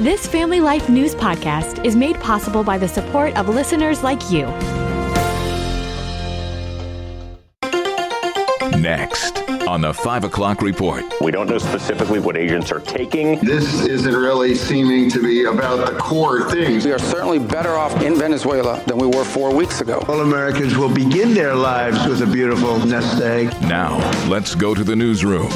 This Family Life News podcast is made possible by the support of listeners like you. Next on the 5 o'clock report. We don't know specifically what agents are taking. This isn't really seeming to be about the core things. We are certainly better off in Venezuela than we were 4 weeks ago. All Americans will begin their lives with a beautiful nest egg. Now, let's go to the newsroom.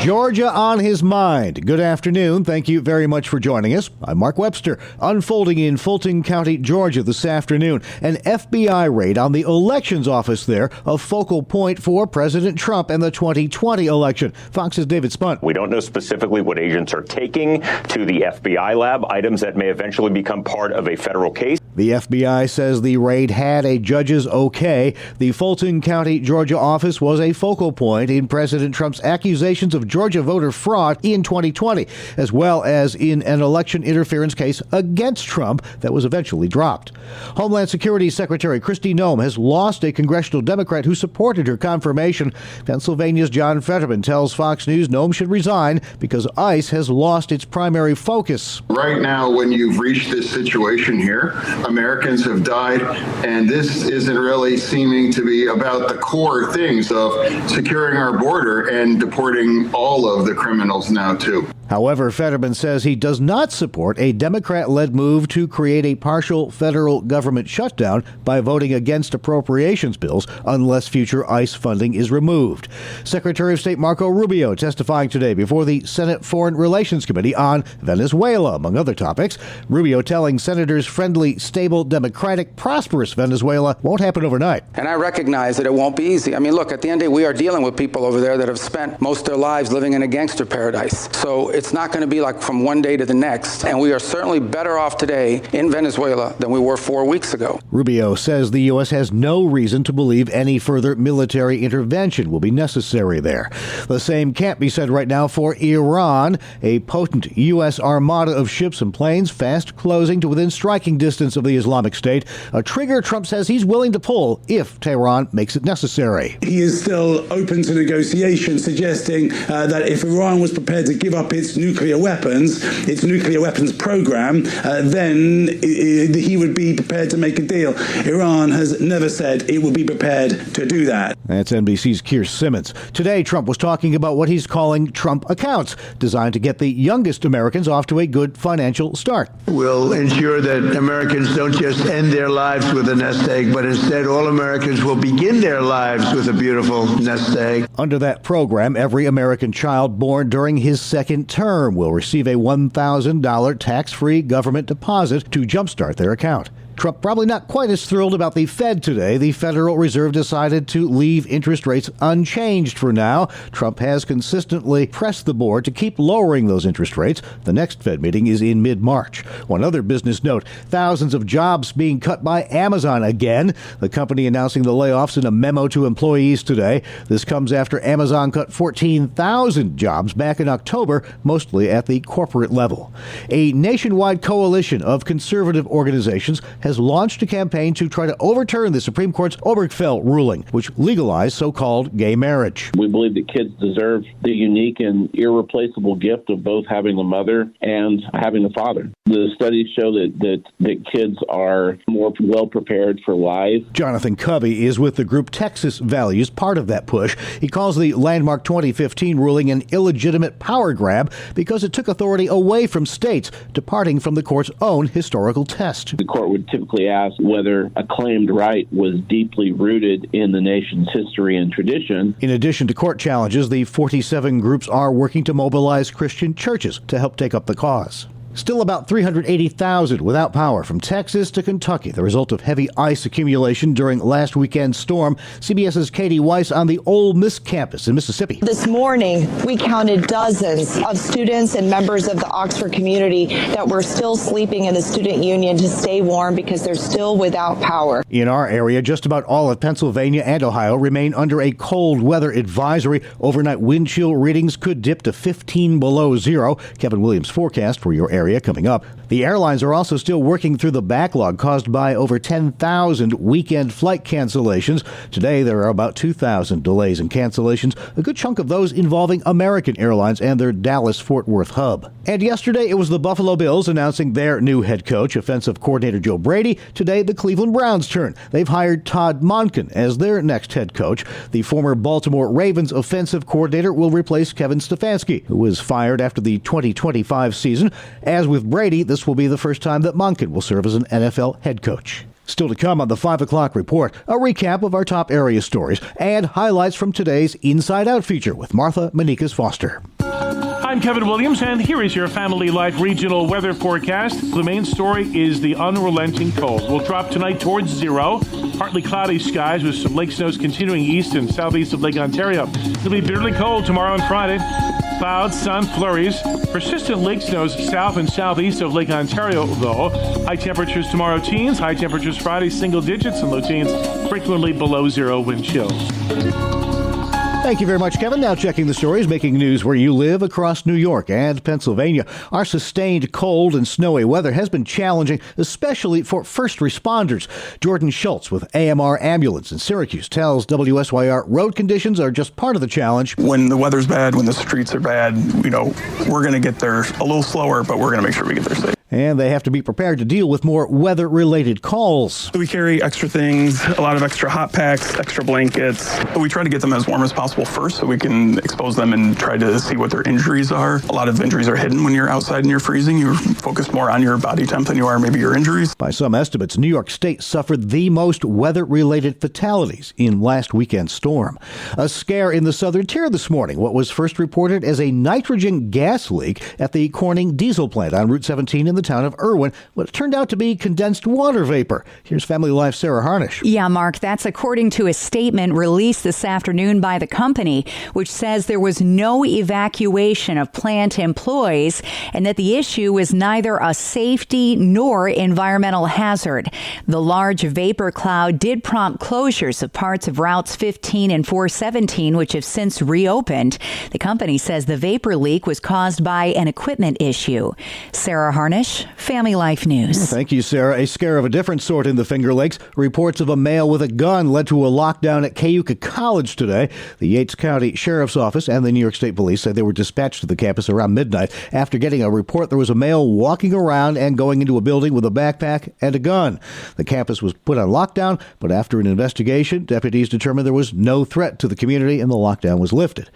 Georgia on his mind. Good afternoon. Thank you very much for joining us. I'm Mark Webster. Unfolding in Fulton County, Georgia this afternoon, an FBI raid on the elections office there, a focal point for President Trump and the 2020 election. Fox's David Spunt. We don't know specifically what agents are taking to the FBI lab, items that may eventually become part of a federal case. The FBI says the raid had a judge's okay. The Fulton County, Georgia office was a focal point in President Trump's accusations of Georgia voter fraud in 2020, as well as in an election interference case against Trump that was eventually dropped. Homeland Security Secretary Kristi Noem has lost a congressional Democrat who supported her confirmation. Pennsylvania's John Fetterman tells Fox News Noem should resign because ICE has lost its primary focus. Right now, when you've reached this situation here, Americans have died, and this isn't really seeming to be about the core things of securing our border and deporting all of the criminals now, too. However, Fetterman says he does not support a Democrat-led move to create a partial federal government shutdown by voting against appropriations bills unless future ICE funding is removed. Secretary of State Marco Rubio testifying today before the Senate Foreign Relations Committee on Venezuela, among other topics. Rubio telling senators friendly, stable, democratic, prosperous Venezuela won't happen overnight. And I recognize that it won't be easy. I mean, look, at the end of the day, we are dealing with people over there that have spent most of their lives living in a gangster paradise. So it's not going to be like from one day to the next. And we are certainly better off today in Venezuela than we were 4 weeks ago. Rubio says the U.S. has no reason to believe any further military intervention will be necessary there. The same can't be said right now for Iran. A potent U.S. armada of ships and planes fast closing to within striking distance of the Islamic State, a trigger Trump says he's willing to pull if Tehran makes it necessary. He is still open to negotiation, suggesting that if Iran was prepared to give up its nuclear weapons program, then he would be prepared to make a deal. Iran has never said it would be prepared to do that. That's NBC's Keir Simmons. Today, Trump was talking about what he's calling Trump accounts, designed to get the youngest Americans off to a good financial start. We'll ensure that Americans don't just end their lives with a nest egg, but instead all Americans will begin their lives with a beautiful nest egg. Under that program, every American child born during his second term will receive a $1,000 tax-free government deposit to jumpstart their account. Trump probably not quite as thrilled about the Fed today. The Federal Reserve decided to leave interest rates unchanged for now. Trump has consistently pressed the board to keep lowering those interest rates. The next Fed meeting is in mid-March. One other business note, thousands of jobs being cut by Amazon again. The company announcing the layoffs in a memo to employees today. This comes after Amazon cut 14,000 jobs back in October, mostly at the corporate level. A nationwide coalition of conservative organizations has launched a campaign to try to overturn the Supreme Court's Obergefell ruling, which legalized so-called gay marriage. We believe that kids deserve the unique and irreplaceable gift of both having a mother and having a father. The studies show that kids are more well prepared for life. Jonathan Covey is with the group Texas Values, part of that push. He calls the landmark 2015 ruling an illegitimate power grab because it took authority away from states, departing from the court's own historical test. The court would typically ask whether a claimed right was deeply rooted in the nation's history and tradition. In addition to court challenges, the 47 groups are working to mobilize Christian churches to help take up the cause. Still about 380,000 without power from Texas to Kentucky, the result of heavy ice accumulation during last weekend's storm. CBS's Katie Weiss on the Ole Miss campus in Mississippi. This morning, we counted dozens of students and members of the Oxford community that were still sleeping in the student union to stay warm because they're still without power. In our area, just about all of Pennsylvania and Ohio remain under a cold weather advisory. Overnight wind chill readings could dip to 15 below zero. Kevin Williams' forecast for your area area coming up. The airlines are also still working through the backlog caused by over 10,000 weekend flight cancellations. Today, there are about 2,000 delays and cancellations, a good chunk of those involving American Airlines and their Dallas-Fort Worth hub. And yesterday, it was the Buffalo Bills announcing their new head coach, offensive coordinator Joe Brady. Today, the Cleveland Browns' turn. They've hired Todd Monken as their next head coach. The former Baltimore Ravens offensive coordinator will replace Kevin Stefanski, who was fired after the 2025 season. As with Brady, this will be the first time that Monken will serve as an NFL head coach. Still to come on the 5 o'clock report, a recap of our top area stories and highlights from today's Inside Out feature with Martha Manikas-Foster. I'm Kevin Williams, and here is your Family Life regional weather forecast. The main story is the unrelenting cold. We'll drop tonight towards 0. Partly cloudy skies with some lake snows continuing east and southeast of Lake Ontario. It'll be bitterly cold tomorrow and Friday. Clouds, sun, flurries. Persistent lake snows south and southeast of Lake Ontario, though. High temperatures tomorrow, teens. High temperatures Friday, single digits, and low teens, frequently below 0 wind chills. Thank you very much, Kevin. Now checking the stories making news where you live across New York and Pennsylvania. Our sustained cold and snowy weather has been challenging, especially for first responders. Jordan Schultz with AMR Ambulance in Syracuse tells WSYR road conditions are just part of the challenge. When the weather's bad, when the streets are bad, we're going to get there a little slower, but we're going to make sure we get there safe. And they have to be prepared to deal with more weather-related calls. We carry extra things, a lot of extra hot packs, extra blankets. We try to get them as warm as possible first so we can expose them and try to see what their injuries are. A lot of injuries are hidden when you're outside and you're freezing. You're focused more on your body temp than you are maybe your injuries. By some estimates, New York State suffered the most weather-related fatalities in last weekend's storm. A scare in the southern tier this morning, what was first reported as a nitrogen gas leak at the Corning diesel plant on Route 17 in the town of Irwin, what turned out to be condensed water vapor. Here's Family Life's Sarah Harnish. Yeah, Mark, that's according to a statement released this afternoon by the company, which says there was no evacuation of plant employees and that the issue was neither a safety nor environmental hazard. The large vapor cloud did prompt closures of parts of routes 15 and 417, which have since reopened. The company says the vapor leak was caused by an equipment issue. Sarah Harnish, Family Life News. Thank you, Sarah. A scare of a different sort in the Finger Lakes. Reports of a male with a gun led to a lockdown at Cayuga College today. The Yates County Sheriff's Office and the New York State Police said they were dispatched to the campus around midnight after getting a report there was a male walking around and going into a building with a backpack and a gun. The campus was put on lockdown, but after an investigation, deputies determined there was no threat to the community and the lockdown was lifted.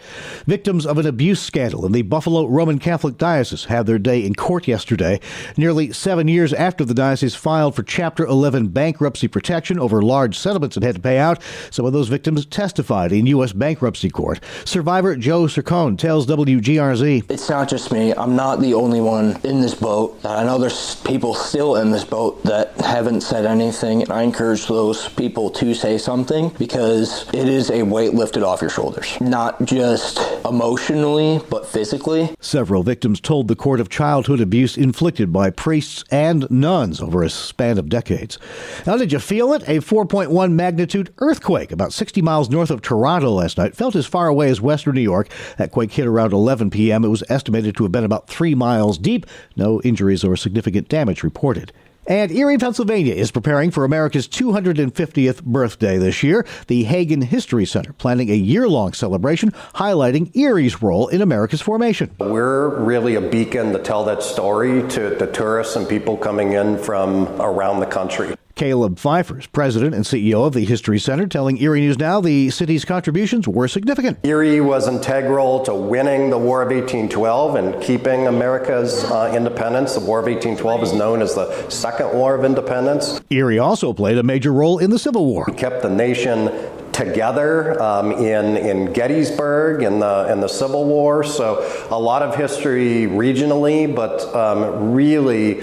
Victims of an abuse scandal in the Buffalo Roman Catholic Diocese had their day in court yesterday. Nearly 7 years after the diocese filed for Chapter 11 bankruptcy protection over large settlements it had to pay out, some of those victims testified in U.S. bankruptcy court. Survivor Joe Sircone tells WGRZ. It's not just me. I'm not the only one in this boat. I know there's people still in this boat that haven't said anything, and I encourage those people to say something because it is a weight lifted off your shoulders. Not just emotionally, but physically. Several victims told the court of childhood abuse inflicted by priests and nuns over a span of decades. Now, did you feel it? A 4.1 magnitude earthquake about 60 miles north of Toronto last night felt as far away as western New York. That quake hit around 11 p.m. It was estimated to have been about 3 miles deep. No injuries or significant damage reported. And Erie, Pennsylvania is preparing for America's 250th birthday this year. The Hagen History Center planning a year-long celebration highlighting Erie's role in America's formation. We're really a beacon to tell that story to the tourists and people coming in from around the country. Caleb Pfeiffer is president and CEO of the History Center, telling Erie News Now the city's contributions were significant. Erie was integral to winning the War of 1812 and keeping America's independence. The War of 1812 is known as the Second War of Independence. Erie also played a major role in the Civil War. We kept the nation together in Gettysburg in the Civil War. So a lot of history regionally, but really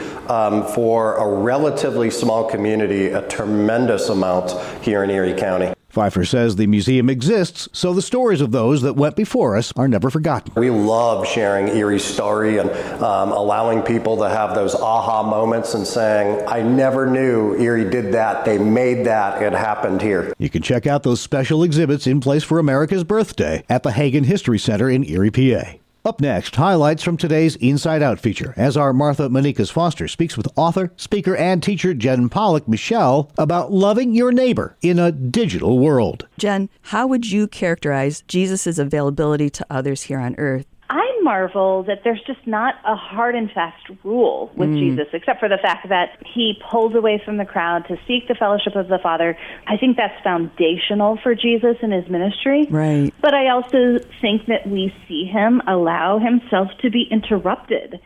for a relatively small community, a tremendous amount here in Erie County. Pfeiffer says the museum exists, so the stories of those that went before us are never forgotten. We love sharing Erie's story and allowing people to have those aha moments and saying, I never knew Erie did that. They made that. It happened here. You can check out those special exhibits in place for America's birthday at the Hagen History Center in Erie, PA. Up next, highlights from today's Inside Out feature as our Martha Manikas Foster speaks with author, speaker, and teacher Jen Pollock Michelle about loving your neighbor in a digital world. Jen, how would you characterize Jesus' availability to others here on earth? I marvel that there's just not a hard and fast rule with Jesus, except for the fact that he pulls away from the crowd to seek the fellowship of the Father. I think that's foundational for Jesus in his ministry. Right. But I also think that we see him allow himself to be interrupted.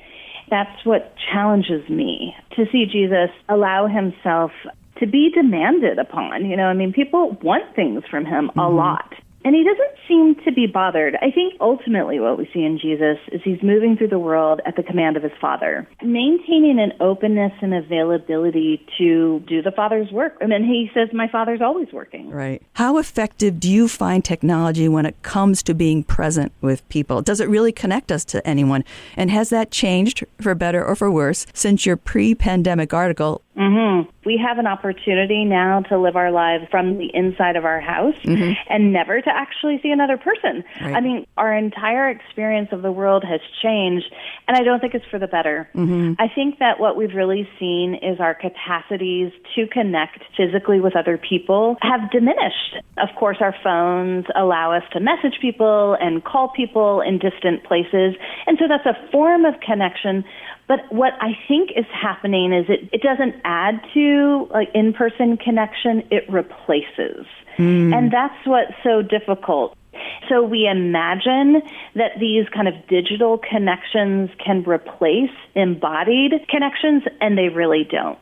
That's what challenges me, to see Jesus allow himself to be demanded upon. People want things from him a lot. And he doesn't seem to be bothered. I think ultimately what we see in Jesus is he's moving through the world at the command of his Father, maintaining an openness and availability to do the Father's work. He says, my Father's always working. Right. How effective do you find technology when it comes to being present with people? Does it really connect us to anyone? And has that changed for better or for worse since your pre-pandemic article? We have an opportunity now to live our lives from the inside of our house and never to actually see another person. Right. Our entire experience of the world has changed, and I don't think it's for the better. I think that what we've really seen is our capacities to connect physically with other people have diminished. Of course, our phones allow us to message people and call people in distant places, and so that's a form of connection. But what I think is happening is it doesn't add to in-person connection, it replaces. And that's what's so difficult. So we imagine that these kind of digital connections can replace embodied connections, and they really don't.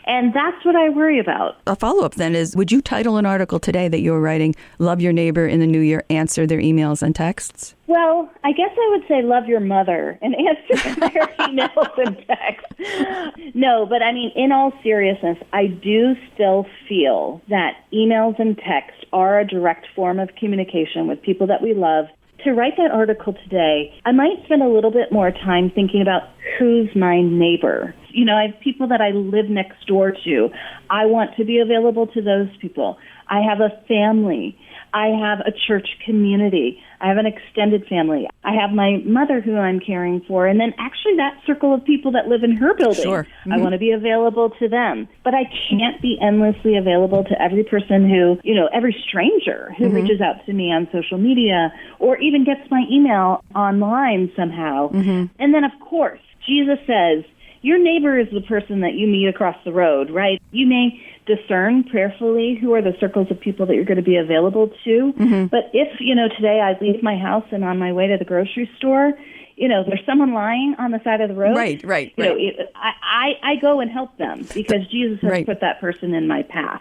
And that's what I worry about. A follow-up then is, would you title an article today that you're writing, Love Your Neighbor in the New Year, Answer Their Emails and Texts? Well, I guess I would say love your mother and answer their emails and texts. No, but in all seriousness, I do still feel that emails and texts are a direct form of communication with people that we love. To write that article today, I might spend a little bit more time thinking about who's my neighbor. I have people that I live next door to. I want to be available to those people. I have a family. I have a church community. I have an extended family. I have my mother who I'm caring for, and then actually that circle of people that live in her building. Sure. I want to be available to them. But I can't be endlessly available to every person who, every stranger who reaches out to me on social media or even gets my email online somehow. And then, of course, Jesus says, your neighbor is the person that you meet across the road, right? You may discern prayerfully who are the circles of people that you're going to be available to. But if, today I leave my house and on my way to the grocery store, there's someone lying on the side of the road. Right. I go and help them because Jesus has put that person in my path.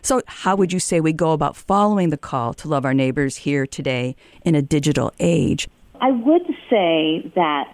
So how would you say we go about following the call to love our neighbors here today in a digital age? I would say that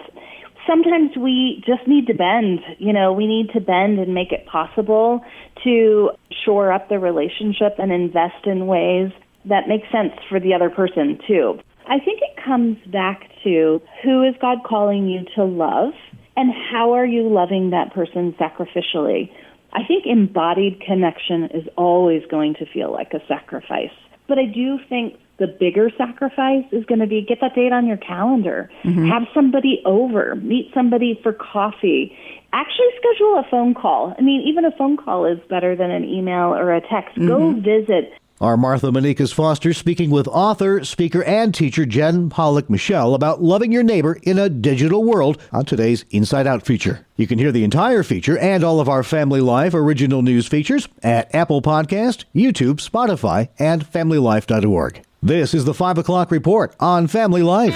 sometimes we just need to bend. We need to bend and make it possible to shore up the relationship and invest in ways that make sense for the other person, too. I think it comes back to who is God calling you to love and how are you loving that person sacrificially. I think embodied connection is always going to feel like a sacrifice. But I do think the bigger sacrifice is going to be get that date on your calendar, have somebody over, meet somebody for coffee, actually schedule a phone call. Even a phone call is better than an email or a text. Go visit. Our Martha Manikas Foster speaking with author, speaker, and teacher Jen Pollock Michelle about loving your neighbor in a digital world on today's Inside Out feature. You can hear the entire feature and all of our Family Life original news features at Apple Podcast, YouTube, Spotify, and FamilyLife.org. This is the 5 o'clock report on Family Life.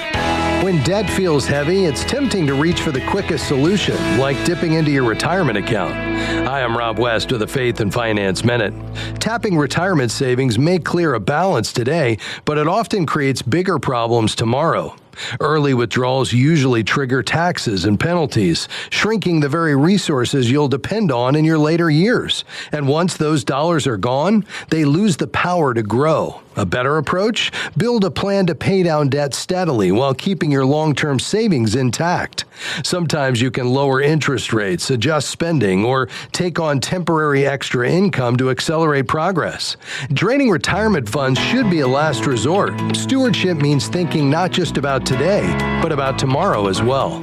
When debt feels heavy, it's tempting to reach for the quickest solution, like dipping into your retirement account. Hi, I'm Rob West with the Faith and Finance Minute. Tapping retirement savings may clear a balance today, but it often creates bigger problems tomorrow. Early withdrawals usually trigger taxes and penalties, shrinking the very resources you'll depend on in your later years. And once those dollars are gone, they lose the power to grow. A better approach? Build a plan to pay down debt steadily while keeping your long-term savings intact. Sometimes you can lower interest rates, adjust spending, or take on temporary extra income to accelerate progress. Draining retirement funds should be a last resort. Stewardship means thinking not just about today, but about tomorrow as well.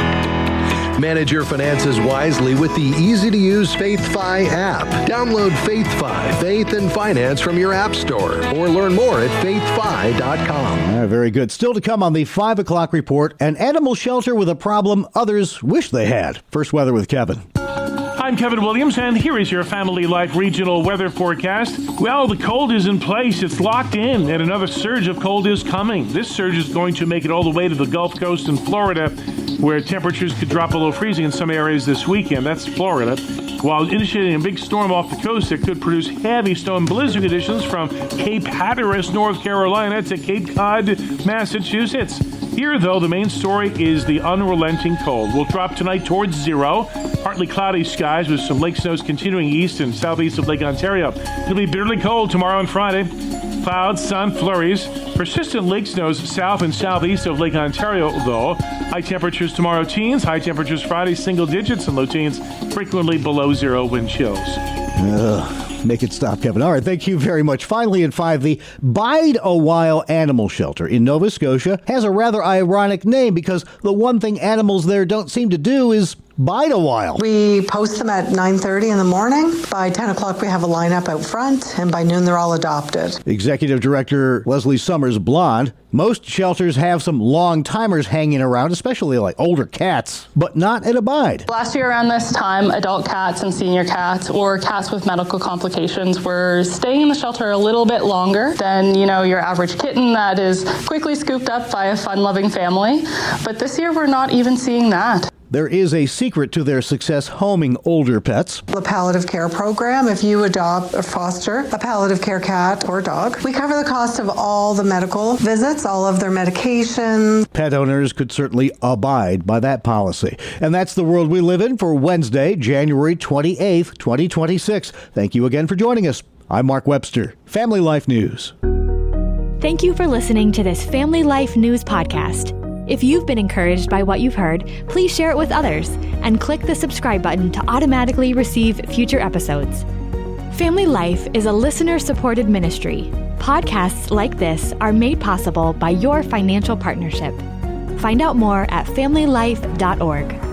Manage your finances wisely with the easy-to-use FaithFi app. Download FaithFi, Faith and Finance from your app store, or learn more at faithfi.com. Very good. Still to come on the 5 o'clock report, an animal shelter with a problem others wish they had. First weather with Kevin. I'm Kevin Williams, and here is your Family Life regional weather forecast. Well, the cold is in place. It's locked in, and another surge of cold is coming. This surge is going to make it all the way to the Gulf Coast in Florida, where temperatures could drop below freezing in some areas this weekend. That's Florida. While initiating a big storm off the coast that could produce heavy snow and blizzard conditions from Cape Hatteras, North Carolina, to Cape Cod, Massachusetts. Here, though, the main story is the unrelenting cold. We'll drop tonight towards zero. Partly cloudy skies with some lake snows continuing east and southeast of Lake Ontario. It'll be bitterly cold tomorrow and Friday. Clouds, sun, flurries. Persistent lake snows south and southeast of Lake Ontario, though. High temperatures tomorrow, teens. High temperatures Friday, single digits, and low teens, frequently below zero wind chills. Make it stop, Kevin. All right, thank you very much. Finally, in 5, the Bide a While Animal Shelter in Nova Scotia has a rather ironic name because the one thing animals there don't seem to do is bide a while. We post them at 9:30 in the morning. By 10 o'clock, we have a lineup out front, and by noon, they're all adopted. Executive Director Leslie Summers Blonde. Most shelters have some long timers hanging around, especially like older cats, but not at Abide. Last year around this time, adult cats and senior cats or cats with medical complications were staying in the shelter a little bit longer than, your average kitten that is quickly scooped up by a fun-loving family. But this year, we're not even seeing that. There is a secret to their success homing older pets. The palliative care program, if you adopt or foster a palliative care cat or dog, we cover the cost of all the medical visits, all of their medications. Pet owners could certainly abide by that policy. And that's the world we live in for Wednesday, January 28th, 2026. Thank you again for joining us. I'm Mark Webster, Family Life News. Thank you for listening to this Family Life News podcast. If you've been encouraged by what you've heard, please share it with others and click the subscribe button to automatically receive future episodes. Family Life is a listener-supported ministry. Podcasts like this are made possible by your financial partnership. Find out more at familylife.org.